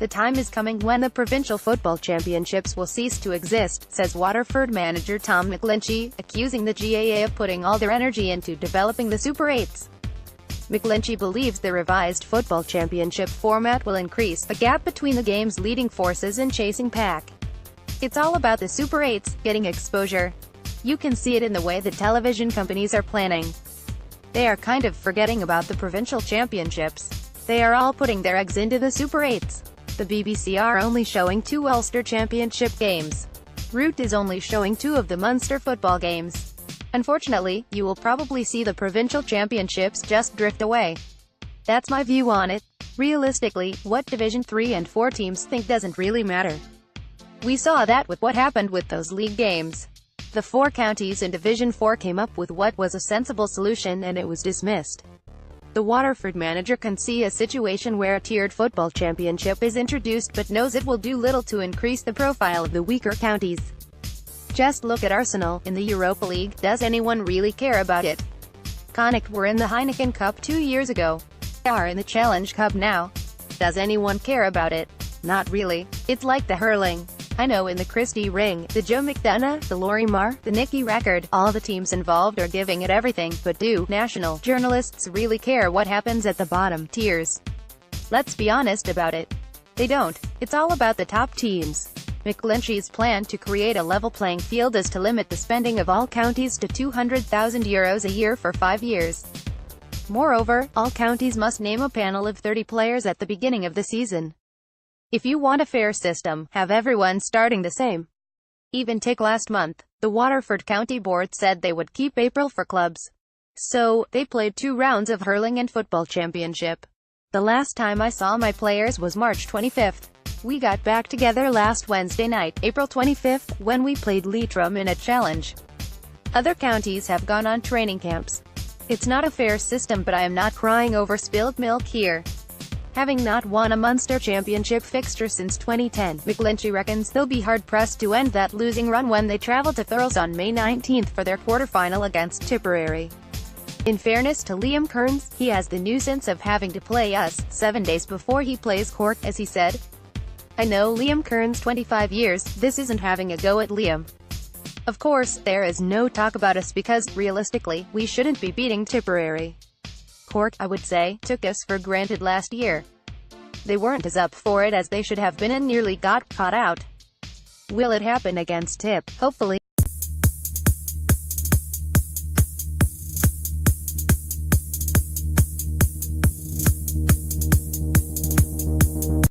The time is coming when the provincial football championships will cease to exist, says Waterford manager Tom McGlinchey, accusing the GAA of putting all their energy into developing the Super 8s. McGlinchey believes the revised football championship format will increase the gap between the game's leading forces and chasing pack. It's all about the Super 8s, getting exposure. You can see it in the way the television companies are planning. They are kind of forgetting about the provincial championships. They are all putting their eggs into the Super 8s. The BBC are only showing 2 Ulster Championship games. Root is only showing 2 of the Munster football games. Unfortunately, you will probably see the provincial championships just drift away. That's my view on it. Realistically, what Division 3 and 4 teams think doesn't really matter. We saw that with what happened with those league games. The 4 counties in Division 4 came up with what was a sensible solution and it was dismissed. The Waterford manager can see a situation where a tiered football championship is introduced but knows it will do little to increase the profile of the weaker counties. Just look at Arsenal in the Europa League. Does anyone really care about it? Connacht were in the Heineken Cup 2 years ago. They are in the Challenge Cup now. Does anyone care about it? Not really. It's like the hurling. I know in the Christie Ring, the Joe McDonough, the Lorimar, the Nicky Rackard, all the teams involved are giving it everything, but do national journalists really care what happens at the bottom tiers? Let's be honest about it. They don't. It's all about the top teams. McGlinchey's plan to create a level playing field is to limit the spending of all counties to €200,000 a year for 5 years. Moreover, all counties must name a panel of 30 players at the beginning of the season. If you want a fair system, have everyone starting the same. Even take last month. The Waterford County Board said they would keep April for clubs. So, they played 2 rounds of hurling and football championship. The last time I saw my players was March 25th. We got back together last Wednesday night, April 25th, when we played Leitrim in a challenge. Other counties have gone on training camps. It's not a fair system, but I am not crying over spilled milk here. Having not won a Munster Championship fixture since 2010, McGlinchey reckons they'll be hard-pressed to end that losing run when they travel to Thurles on May 19th for their quarter-final against Tipperary. In fairness to Liam Kearns, he has the nuisance of having to play us 7 days before he plays Cork, as he said. I know Liam Kearns 25 years, this isn't having a go at Liam. Of course, there is no talk about us because, realistically, we shouldn't be beating Tipperary. Cork, I would say, took us for granted last year. They weren't as up for it as they should have been and nearly got caught out. Will it happen against Tip? Hopefully.